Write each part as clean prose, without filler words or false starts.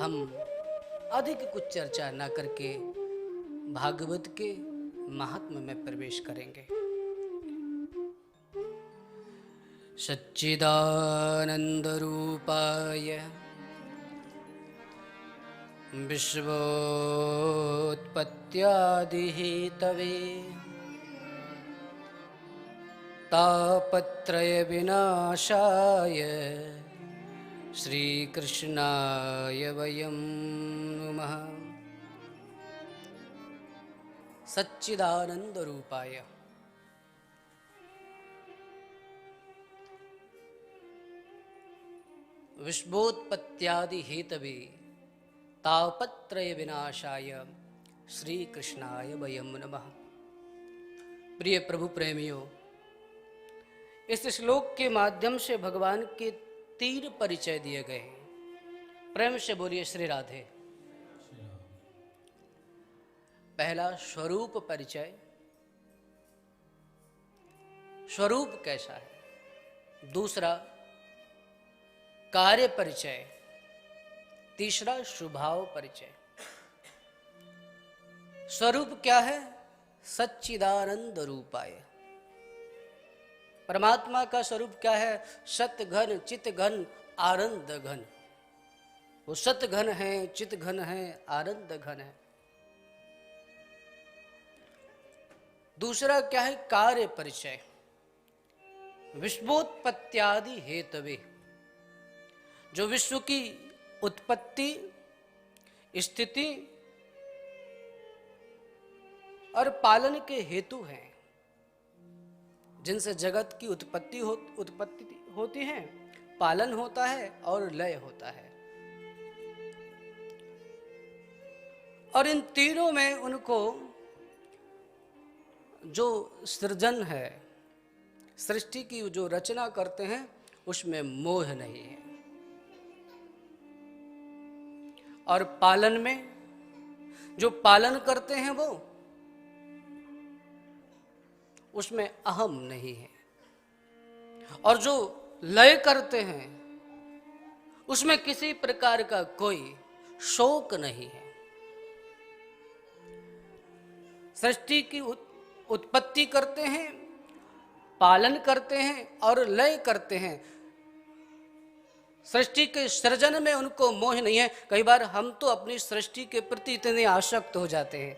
हम अधिक कुछ चर्चा न करके भागवत के महात्म्य में प्रवेश करेंगे। सच्चिदानंद रूपाय विश्वोत्पत्त्यादिहेतवे तापत्रय विनाशाय श्रीकृष्णाय वयं नमः। सच्चिदानंद रूपाय विश्वोत्पत्त्यादि हेतवे तापत्रय विनाशाय श्रीकृष्णाय वयं नमः। प्रिय प्रभु प्रेमियों, इस श्लोक के माध्यम से भगवान के 3 परिचय दिए गए हैं। प्रेम से बोलिए श्री राधे। पहला स्वरूप परिचय, स्वरूप कैसा है। दूसरा कार्य परिचय, तीसरा स्वभाव परिचय। स्वरूप क्या है? सच्चिदानंद रूपाय। परमात्मा का स्वरूप क्या है? सत घन चित घन आनंद घन। वो सत घन है, चित घन है, आनंद घन है। दूसरा क्या है? कार्य परिचय, विश्वोत्पत्त्यादि हेतवे। जो विश्व की उत्पत्ति, स्थिति और पालन के हेतु हैं, जिनसे जगत की उत्पत्ति होती है, पालन होता है और लय होता है। और इन तीनों में उनको जो सृजन है, सृष्टि की जो रचना करते हैं, उसमें मोह नहीं है। और पालन में जो पालन करते हैं वो, उसमें अहम नहीं है। और जो लय करते हैं उसमें किसी प्रकार का कोई शोक नहीं है। सृष्टि की उत्पत्ति करते हैं, पालन करते हैं और लय करते हैं। सृष्टि के सृजन में उनको मोह नहीं है। कई बार हम तो अपनी सृष्टि के प्रति इतने आसक्त हो जाते हैं।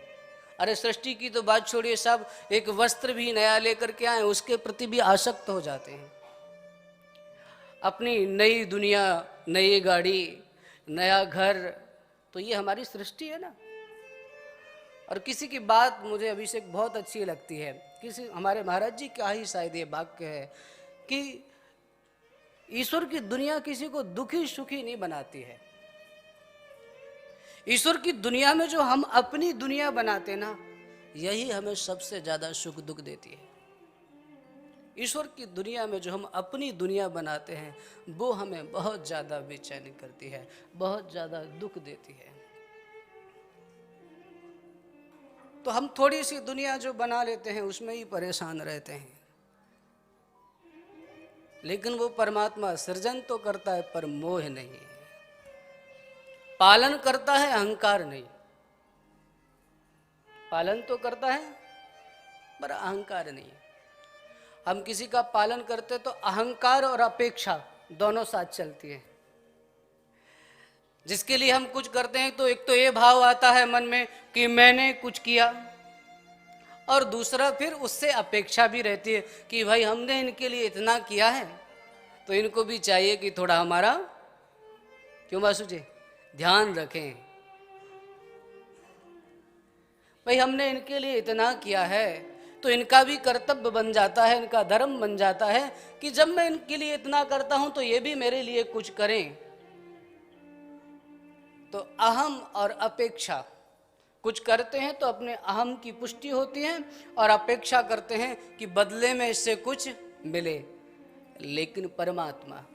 अरे सृष्टि की तो बात छोड़िए साहब, एक वस्त्र भी नया लेकर के आए उसके प्रति भी आसक्त हो जाते हैं। अपनी नई दुनिया, नई गाड़ी, नया घर, तो ये हमारी सृष्टि है ना। और किसी की बात मुझे अभिषेक बहुत अच्छी लगती है। किसी हमारे महाराज जी का ही शायद ये वाक्य है कि ईश्वर की दुनिया किसी को दुखी सुखी नहीं बनाती है। ईश्वर की दुनिया में जो हम अपनी दुनिया बनाते ना, यही हमें सबसे ज्यादा सुख दुख देती है। ईश्वर की दुनिया में जो हम अपनी दुनिया बनाते हैं, वो हमें बहुत ज्यादा बेचैन करती है, बहुत ज्यादा दुख देती है। तो हम थोड़ी सी दुनिया जो बना लेते हैं उसमें ही परेशान रहते हैं। लेकिन वो परमात्मा सृजन तो करता है पर मोह नहीं है, पालन करता है अहंकार नहीं। पालन तो करता है पर अहंकार नहीं। हम किसी का पालन करते तो अहंकार और अपेक्षा दोनों साथ चलती है। जिसके लिए हम कुछ करते हैं तो एक तो ये भाव आता है मन में कि मैंने कुछ किया, और दूसरा फिर उससे अपेक्षा भी रहती है कि भाई हमने इनके लिए इतना किया है तो इनको भी चाहिए कि थोड़ा हमारा, क्यों बासु जी, ध्यान रखें। भाई हमने इनके लिए इतना किया है तो इनका भी कर्तव्य बन जाता है, इनका धर्म बन जाता है कि जब मैं इनके लिए इतना करता हूं तो ये भी मेरे लिए कुछ करें। तो अहम और अपेक्षा, कुछ करते हैं तो अपने अहम की पुष्टि होती है और अपेक्षा करते हैं कि बदले में इससे कुछ मिले। लेकिन परमात्मा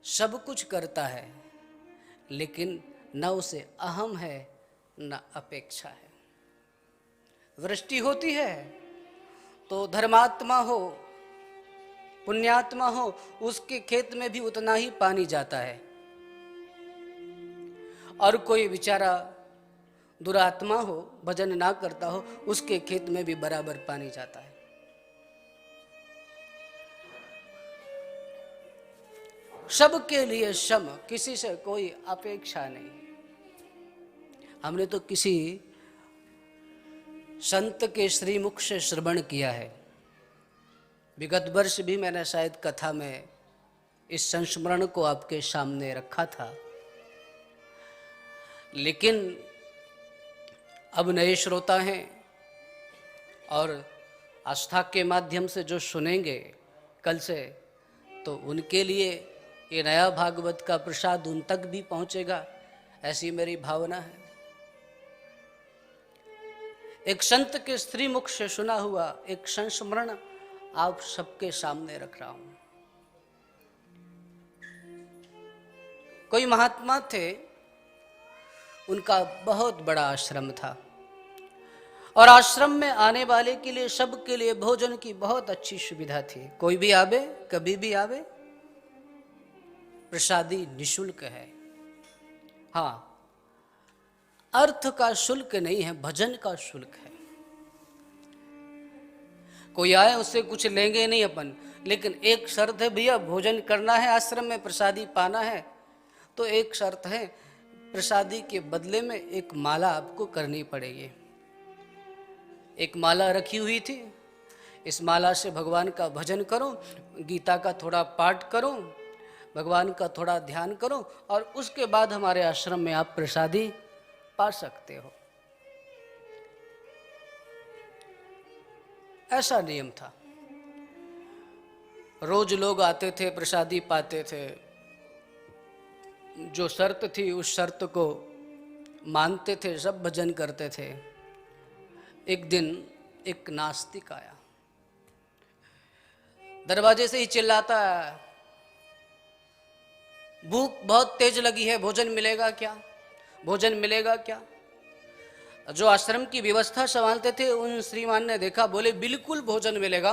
सब कुछ करता है, लेकिन न उसे अहम है न अपेक्षा है। वृष्टि होती है तो धर्मात्मा हो, पुण्यात्मा हो उसके खेत में भी उतना ही पानी जाता है, और कोई बेचारा दुरात्मा हो, भजन ना करता हो, उसके खेत में भी बराबर पानी जाता है। सबके लिए सम, किसी से कोई अपेक्षा नहीं। हमने तो किसी संत के श्रीमुख से श्रवण किया है। विगत वर्ष भी मैंने शायद कथा में इस संस्मरण को आपके सामने रखा था, लेकिन अब नए श्रोता हैं और आस्था के माध्यम से जो सुनेंगे कल से, तो उनके लिए ये नया भागवत का प्रसाद उन तक भी पहुंचेगा, ऐसी मेरी भावना है। एक संत के स्त्री मुख से सुना हुआ एक संस्मरण आप सबके सामने रख रहा हूं। कोई महात्मा थे, उनका बहुत बड़ा आश्रम था, और आश्रम में आने वाले के लिए, सबके लिए भोजन की बहुत अच्छी सुविधा थी। कोई भी आवे, कभी भी आवे, प्रसादी निशुल्क है। हाँ, अर्थ का शुल्क नहीं है, भजन का शुल्क है। कोई आए उससे कुछ लेंगे नहीं अपन, लेकिन एक शर्त है भैया, भोजन करना है, आश्रम में प्रसादी पाना है, तो एक शर्त है, प्रसादी के बदले में एक माला आपको करनी पड़ेगी। एक माला रखी हुई थी, इस माला से भगवान का भजन करो, गीता का थोड़ा पाठ करो, भगवान का थोड़ा ध्यान करो, और उसके बाद हमारे आश्रम में आप प्रसादी पा सकते हो। ऐसा नियम था। रोज लोग आते थे, प्रसादी पाते थे। जो शर्त थी उस शर्त को मानते थे, सब भजन करते थे। एक दिन एक नास्तिक आया, दरवाजे से ही चिल्लाता, भूख बहुत तेज लगी है, भोजन मिलेगा क्या, भोजन मिलेगा क्या। जो आश्रम की व्यवस्था संभालते थे उन श्रीमान ने देखा, बोले बिल्कुल भोजन मिलेगा,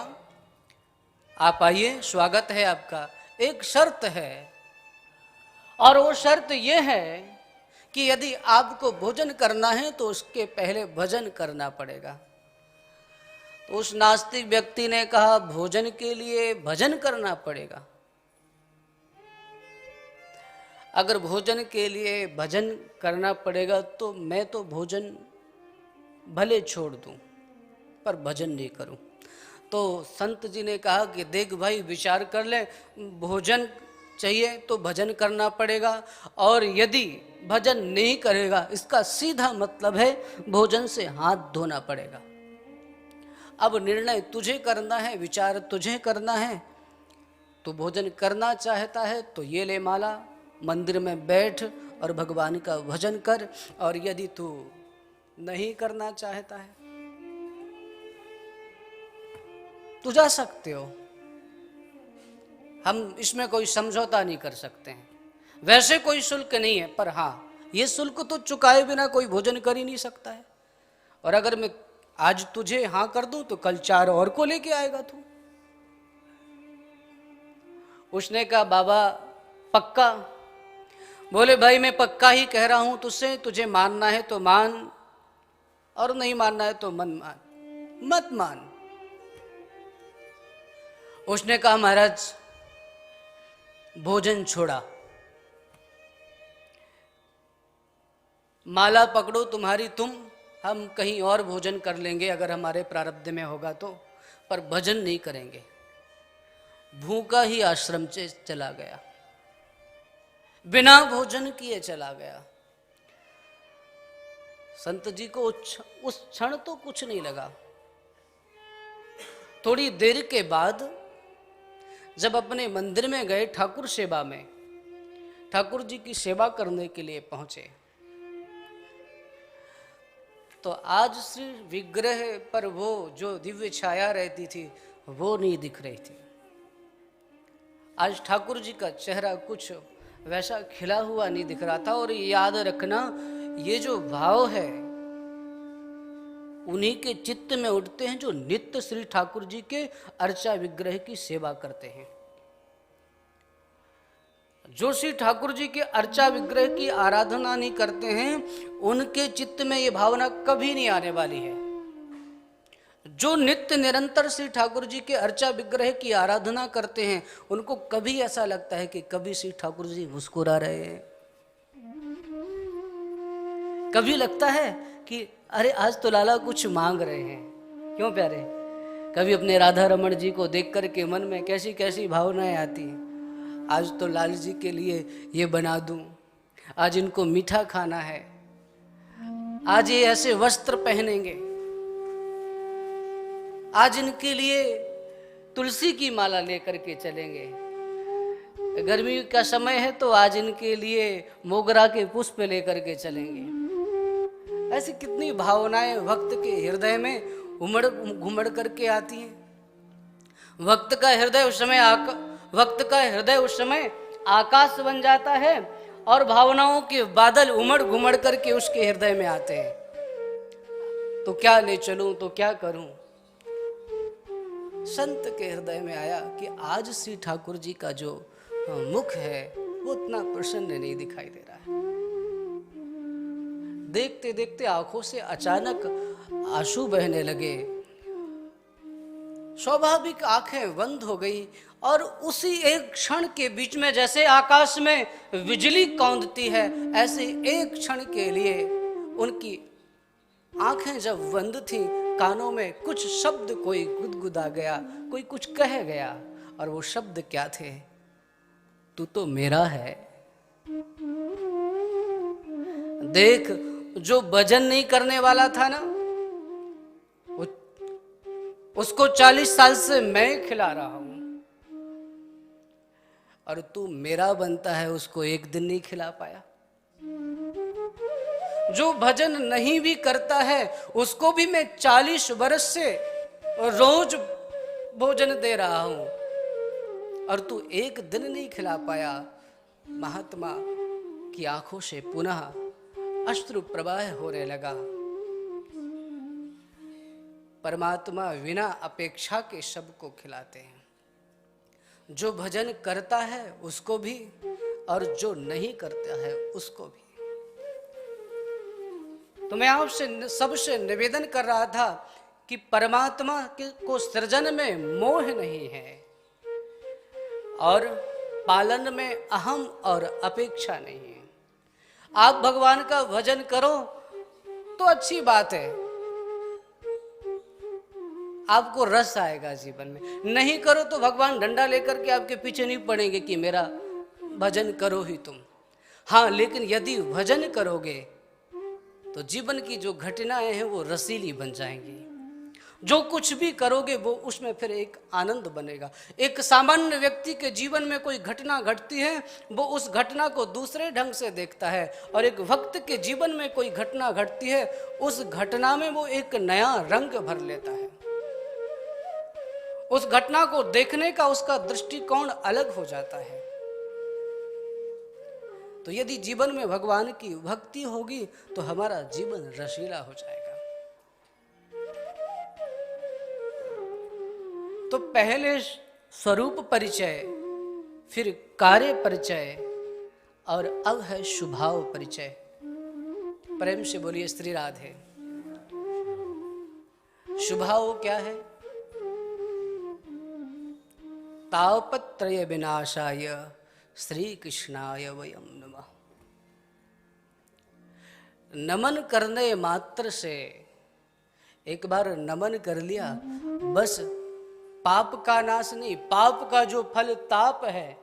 आप आइए, स्वागत है आपका। एक शर्त है, और वो शर्त ये है कि यदि आपको भोजन करना है तो उसके पहले भजन करना पड़ेगा। तो उस नास्तिक व्यक्ति ने कहा, भोजन के लिए भजन करना पड़ेगा? अगर भोजन के लिए भजन करना पड़ेगा तो मैं तो भोजन भले छोड़ दूं, पर भजन नहीं करूं। तो संत जी ने कहा कि देख भाई, विचार कर ले, भोजन चाहिए तो भजन करना पड़ेगा, और यदि भजन नहीं करेगा इसका सीधा मतलब है भोजन से हाथ धोना पड़ेगा। अब निर्णय तुझे करना है, विचार तुझे करना है। तो भोजन करना चाहता है तो ये ले माला, मंदिर में बैठ और भगवान का भजन कर, और यदि तू नहीं करना चाहता है तो जा सकते हो। हम इसमें कोई समझौता नहीं कर सकते हैं। वैसे कोई शुल्क नहीं है, पर हाँ, ये शुल्क तो चुकाए बिना कोई भोजन कर ही नहीं सकता है। और अगर मैं आज तुझे हाँ कर दूं तो कल 4 और को लेके आएगा तू। उसने कहा, बाबा पक्का? बोले, भाई मैं पक्का ही कह रहा हूं तुझसे, तुझे मानना है तो मान, और नहीं मानना है तो मत मान। उसने कहा, महाराज भोजन छोड़ा, माला पकड़ो तुम्हारी तुम, हम कहीं और भोजन कर लेंगे अगर हमारे प्रारब्ध में होगा तो, पर भजन नहीं करेंगे। भूखा ही आश्रम से चला गया, बिना भोजन किए चला गया। संत जी को उस क्षण तो कुछ नहीं लगा। थोड़ी देर के बाद जब अपने मंदिर में गए, ठाकुर सेवा में, ठाकुर जी की सेवा करने के लिए पहुंचे, तो आज श्री विग्रह पर वो जो दिव्य छाया रहती थी वो नहीं दिख रही थी। आज ठाकुर जी का चेहरा कुछ वैसा खिला हुआ नहीं दिख रहा था। और याद रखना, ये जो भाव है उन्हीं के चित्त में उठते हैं जो नित्य श्री ठाकुर जी के अर्चा विग्रह की सेवा करते हैं। जो श्री ठाकुर जी के अर्चा विग्रह की आराधना नहीं करते हैं, उनके चित्त में ये भावना कभी नहीं आने वाली है। जो नित्य निरंतर श्री ठाकुर जी के अर्चा विग्रह की आराधना करते हैं, उनको कभी ऐसा लगता है कि कभी श्री ठाकुर जी मुस्कुरा रहे हैं, कभी लगता है कि अरे आज तो लाला कुछ मांग रहे हैं। क्यों प्यारे? कभी अपने राधा रमण जी को देख करके मन में कैसी कैसी भावनाएं आती हैं। आज तो लाल जी के लिए ये बना दूं, आज इनको मीठा खाना है, आज ये ऐसे वस्त्र पहनेंगे, आज इनके लिए तुलसी की माला लेकर के चलेंगे, गर्मी का समय है तो आज इनके लिए मोगरा के पुष्प लेकर के चलेंगे। ऐसी कितनी भावनाएं भक्त के हृदय में उमड़ घुमड़ करके आती हैं। भक्त का हृदय उस समय आकाश बन जाता है और भावनाओं के बादल उमड़ घुमड़ करके उसके हृदय में आते हैं। तो क्या ले चलूं, तो क्या करूं? संत के हृदय में आया कि आज श्री ठाकुर जी का जो मुख है वो उतना प्रसन्न नहीं दिखाई दे रहा है। देखते देखते आंखों से अचानक आंसू बहने लगे, स्वाभाविक आंखें बंद हो गई और उसी एक क्षण के बीच में जैसे आकाश में बिजली कौंधती है, ऐसे एक क्षण के लिए उनकी आंखें जब बंद थी, कानों में कुछ शब्द कोई गुदगुदा गया, कोई कुछ कह गया। और वो शब्द क्या थे? तू तो मेरा है। देख, जो भजन नहीं करने वाला था ना, उसको 40 साल से मैं खिला रहा हूं, और तू मेरा बनता है, उसको एक दिन नहीं खिला पाया। जो भजन नहीं भी करता है उसको भी मैं 40 वर्ष से रोज भोजन दे रहा हूं, और तू एक दिन नहीं खिला पाया। महात्मा की आंखों से पुनः अश्रु प्रवाह होने लगा। परमात्मा बिना अपेक्षा के सबको खिलाते हैं। जो भजन करता है उसको भी, और जो नहीं करता है उसको भी। तो मैं आपसे सबसे निवेदन कर रहा था कि परमात्मा को सृजन में मोह नहीं है और पालन में अहम और अपेक्षा नहीं है। आप भगवान का भजन करो तो अच्छी बात है, आपको रस आएगा जीवन में। नहीं करो तो भगवान डंडा लेकर के आपके पीछे नहीं पड़ेंगे कि मेरा भजन करो ही तुम। हाँ, लेकिन यदि भजन करोगे तो जीवन की जो घटनाएं हैं वो रसीली बन जाएंगी। जो कुछ भी करोगे वो उसमें फिर एक आनंद बनेगा। एक सामान्य व्यक्ति के जीवन में कोई घटना घटती है, वो उस घटना को दूसरे ढंग से देखता है, और एक भक्त के जीवन में कोई घटना घटती है, उस घटना में वो एक नया रंग भर लेता है। उस घटना को देखने का उसका दृष्टिकोण अलग हो जाता है। तो यदि जीवन में भगवान की भक्ति होगी तो हमारा जीवन रसीला हो जाएगा। तो पहले स्वरूप परिचय, फिर कार्य परिचय, और अब है स्वभाव परिचय। प्रेम से बोलिए श्री राधे। स्वभाव क्या है? तापत्रय विनाशाय श्री कृष्णाय वयम नमः। नमन करने मात्र से, एक बार नमन कर लिया बस पाप का नाश नहीं, पाप का जो फल ताप है,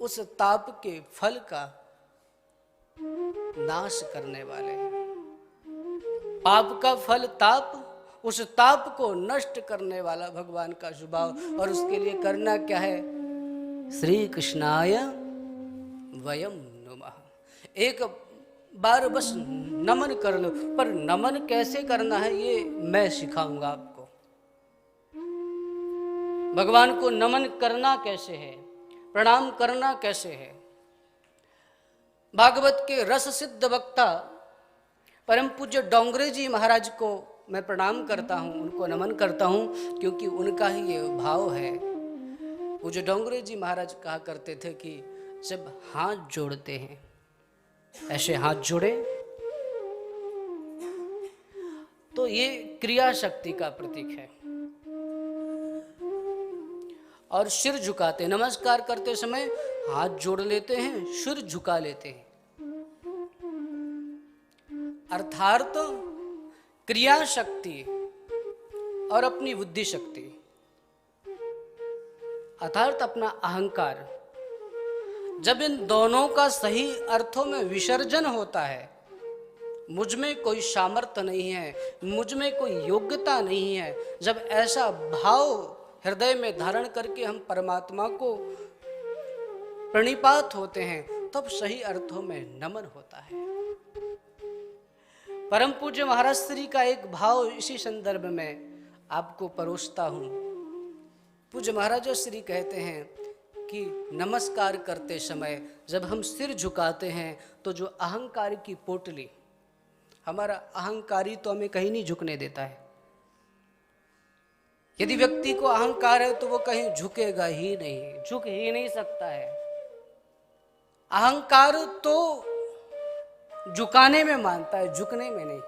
उस ताप के फल का नाश करने वाले। पाप का फल ताप, उस ताप को नष्ट करने वाला भगवान का स्वभाव। और उसके लिए करना क्या है? श्री कृष्णाय वयम नमः। एक बार बस नमन कर लो, पर नमन कैसे करना है ये मैं सिखाऊंगा आपको। भगवान को नमन करना कैसे है, प्रणाम करना कैसे है। भागवत के रस सिद्ध वक्ता परम पूज्य डोंगरे जी महाराज को मैं प्रणाम करता हूँ, उनको नमन करता हूँ, क्योंकि उनका ही ये भाव है। वो जो डोंगरे जी महाराज कहा करते थे कि जब हाथ जोड़ते हैं, ऐसे हाथ जोड़े तो ये क्रिया शक्ति का प्रतीक है। और सिर झुकाते, नमस्कार करते समय हाथ जोड़ लेते हैं, सिर झुका लेते हैं, अर्थात क्रिया शक्ति और अपनी बुद्धि शक्ति, अर्थात अपना अहंकार, जब इन दोनों का सही अर्थों में विसर्जन होता है, मुझ में कोई सामर्थ्य नहीं है, मुझ में कोई योग्यता नहीं है, जब ऐसा भाव हृदय में धारण करके हम परमात्मा को प्रणिपात होते हैं, तब सही अर्थों में नमन होता है। परम पूज्य महाराज श्री का एक भाव इसी संदर्भ में आपको परोसता हूं। पूज्य महाराज श्री कहते हैं कि नमस्कार करते समय जब हम सिर झुकाते हैं तो जो अहंकार की पोटली, हमारा अहंकारी तो हमें कहीं नहीं झुकने देता है। यदि व्यक्ति को अहंकार है तो वो कहीं झुकेगा ही नहीं, झुक ही नहीं सकता है। अहंकार तो झुकाने में मानता है, झुकने में नहीं।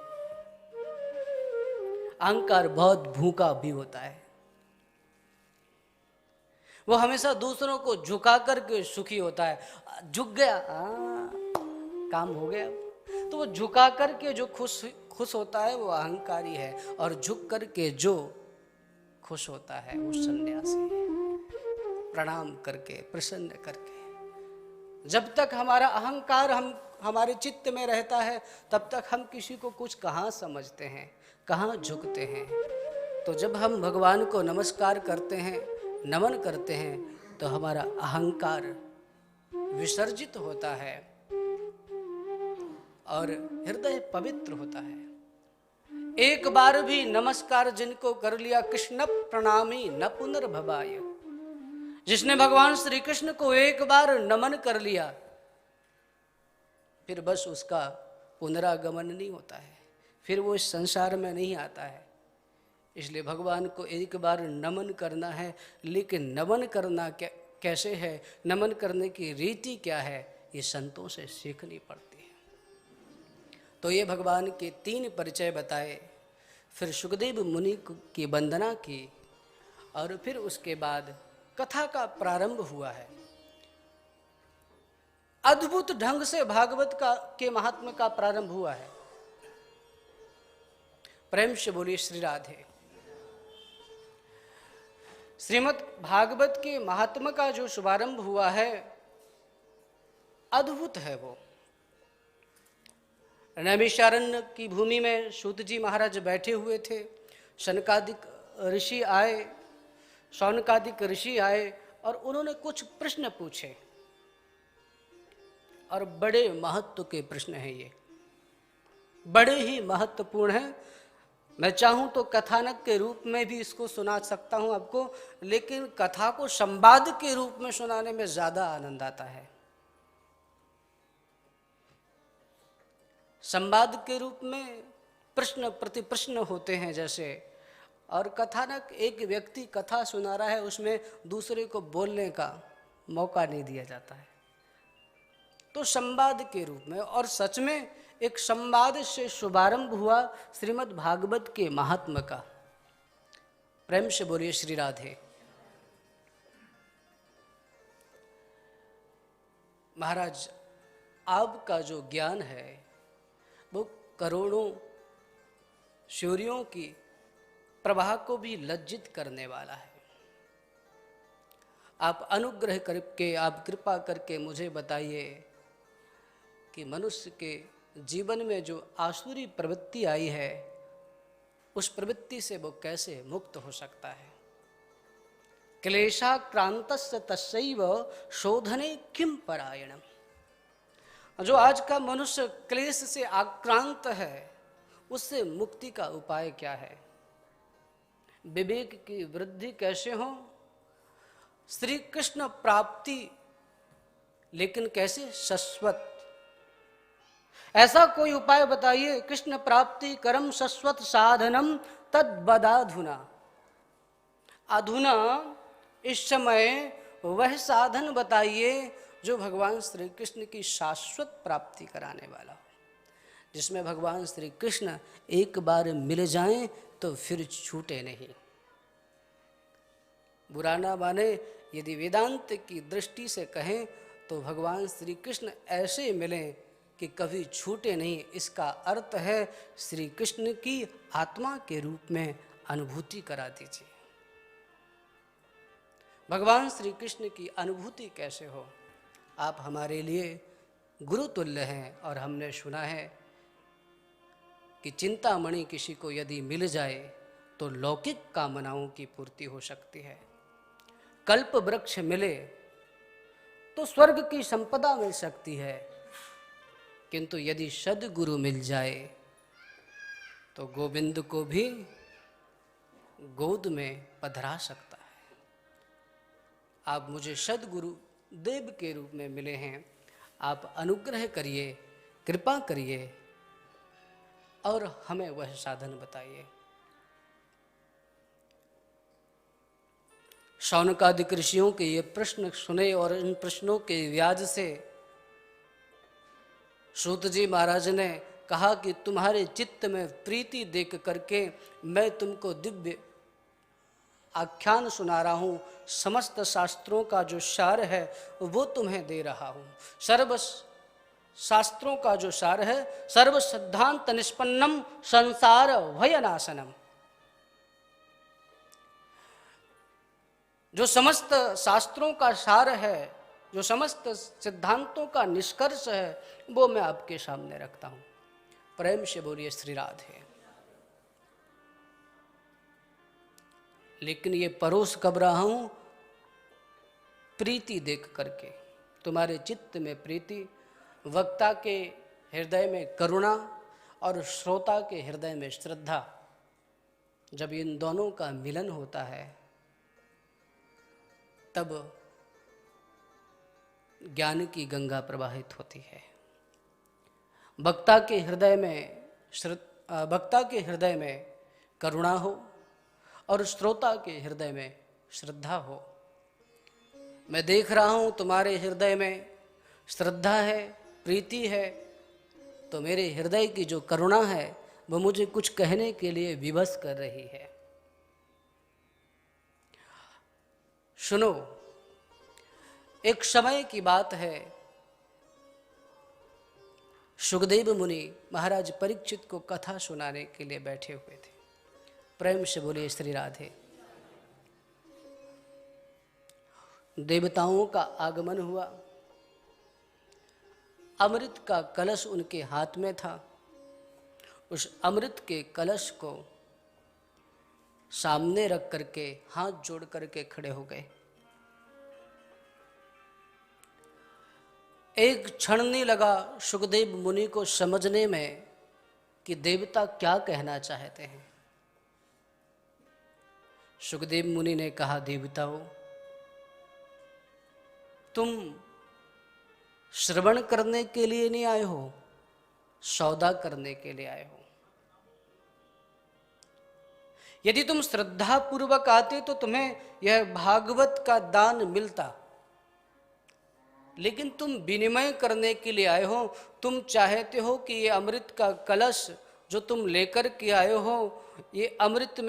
अहंकार बहुत भूखा भी होता है, वो हमेशा दूसरों को झुका करके सुखी होता है। झुक गया, काम हो गया। तो वो झुका करके जो खुश होता है वो अहंकारी है, और झुक करके जो खुश होता है वो सन्यासी है। प्रणाम करके, प्रसन्न करके। जब तक हमारा अहंकार हमारे चित्त में रहता है, तब तक हम किसी को कुछ कहाँ समझते हैं, कहाँ झुकते हैं। तो जब हम भगवान को नमस्कार करते हैं, नमन करते हैं, तो हमारा अहंकार विसर्जित होता है और हृदय पवित्र होता है। एक बार भी नमस्कार जिनको कर लिया, कृष्ण प्रणामी न पुनर्भवाय। जिसने भगवान श्री कृष्ण को एक बार नमन कर लिया, फिर बस उसका पुनरागमन नहीं होता है, फिर वो इस संसार में नहीं आता है। इसलिए भगवान को एक बार नमन करना है, लेकिन नमन करना कैसे है, नमन करने की रीति क्या है, ये संतों से सीखनी पड़ती है। तो ये भगवान के 3 परिचय बताए, फिर सुखदेव मुनि की वंदना की, और फिर उसके बाद कथा का प्रारंभ हुआ है। अद्भुत ढंग से भागवत के महात्म्य का प्रारंभ हुआ है। प्रेम से बोलिए श्री राधे। श्रीमद् भागवत के महात्म्य का जो शुभारंभ हुआ है, अद्भुत है वो। नैमिषारण्य की भूमि में सूत जी महाराज बैठे हुए थे। शनकादिक ऋषि आए, शौनकादिक ऋषि आए, और उन्होंने कुछ प्रश्न पूछे, और बड़े महत्व के प्रश्न हैं ये, बड़े ही महत्वपूर्ण हैं। मैं चाहूं तो कथानक के रूप में भी इसको सुना सकता हूं आपको, लेकिन कथा को संवाद के रूप में सुनाने में ज्यादा आनंद आता है। संवाद के रूप में प्रश्न प्रति प्रश्न होते हैं जैसे, और कथानक एक व्यक्ति कथा सुना रहा है, उसमें दूसरे को बोलने का मौका नहीं दिया जाता है। तो संवाद के रूप में, और सच में एक संवाद से शुभारंभ हुआ श्रीमद् भागवत के महात्म्य का। प्रेम से बोलिए श्री राधे। महाराज, आपका जो ज्ञान है वो करोड़ों सूर्यों की प्रवाह को भी लज्जित करने वाला है। आप अनुग्रह करके, आप कृपा करके मुझे बताइए कि मनुष्य के जीवन में जो आसुरी प्रवृत्ति आई है, उस प्रवृत्ति से वो कैसे मुक्त हो सकता है। क्लेशाक्रांतस्य तस्यैव शोधने किम परायणम। जो आज का मनुष्य क्लेश से आक्रांत है, उससे मुक्ति का उपाय क्या है, विवेक की वृद्धि कैसे हो, श्री कृष्ण प्राप्ति, लेकिन कैसे शाश्वत, ऐसा कोई उपाय बताइए, कृष्ण प्राप्ति करम शाश्वत साधनम तद बदाधुना। अधुना इस समय वह साधन बताइए जो भगवान श्री कृष्ण की शाश्वत प्राप्ति कराने वाला हो, जिसमें भगवान श्री कृष्ण एक बार मिल जाएं तो फिर छूटे नहीं। बुरा ना माने, यदि वेदांत की दृष्टि से कहें तो भगवान श्री कृष्ण ऐसे मिलें कि कभी छूटे नहीं। इसका अर्थ है श्री कृष्ण की आत्मा के रूप में अनुभूति करा दीजिए। भगवान श्री कृष्ण की अनुभूति कैसे हो? आप हमारे लिए गुरु तुल्य हैं और हमने सुना है कि चिंतामणि किसी को यदि मिल जाए तो लौकिक कामनाओं की पूर्ति हो सकती है। कल्प वृक्ष मिले तो स्वर्ग की संपदा मिल सकती है, किंतु यदि सद्गुरु मिल जाए तो गोविंद को भी गोद में पधरा सकता है। आप मुझे सद्गुरु देव के रूप में मिले हैं, आप अनुग्रह करिए, कृपा करिए और हमें वह साधन बताइए। शौनकादिक ऋषियों के ये प्रश्न सुने और इन प्रश्नों के व्याज से सूत जी महाराज ने कहा कि तुम्हारे चित्त में प्रीति देख करके मैं तुमको दिव्य आख्यान सुना रहा हूँ। समस्त शास्त्रों का जो सार है वो तुम्हें दे रहा हूँ। सर्व शास्त्रों का जो सार है, सर्व सिद्धांत निष्पन्नम संसार भयनाशनम। जो समस्त शास्त्रों का सार है, जो समस्त सिद्धांतों का निष्कर्ष है, वो मैं आपके सामने रखता हूं। प्रेम से बोलिए श्री राधे। लेकिन ये परोस कब रहा हूं? प्रीति देख करके। तुम्हारे चित्त में प्रीति, वक्ता के हृदय में करुणा और श्रोता के हृदय में श्रद्धा, जब इन दोनों का मिलन होता है तब ज्ञान की गंगा प्रवाहित होती है। वक्ता के हृदय में करुणा हो और श्रोता के हृदय में श्रद्धा हो। मैं देख रहा हूं तुम्हारे हृदय में श्रद्धा है, प्रीति है, तो मेरे हृदय की जो करुणा है वो मुझे कुछ कहने के लिए विवश कर रही है। सुनो, एक समय की बात है, सुखदेव मुनि महाराज परीक्षित को कथा सुनाने के लिए बैठे हुए थे। प्रेम से बोलिए श्री राधे। देवताओं का आगमन हुआ, अमृत का कलश उनके हाथ में था। उस अमृत के कलश को सामने रख करके हाथ जोड़ करके खड़े हो गए। एक क्षण नहीं लगा सुखदेव मुनि को समझने में कि देवता क्या कहना चाहते हैं। सुखदेव मुनि ने कहा, देवताओं, तुम श्रवण करने के लिए नहीं आए हो, सौदा करने के लिए आए हो। यदि तुम श्रद्धा पूर्वक आते तो तुम्हें यह भागवत का दान मिलता, लेकिन तुम विनिमय करने के लिए आए हो। तुम चाहते हो कि ये अमृत का कलश जो तुम लेकर के आए हो, ये अमृत में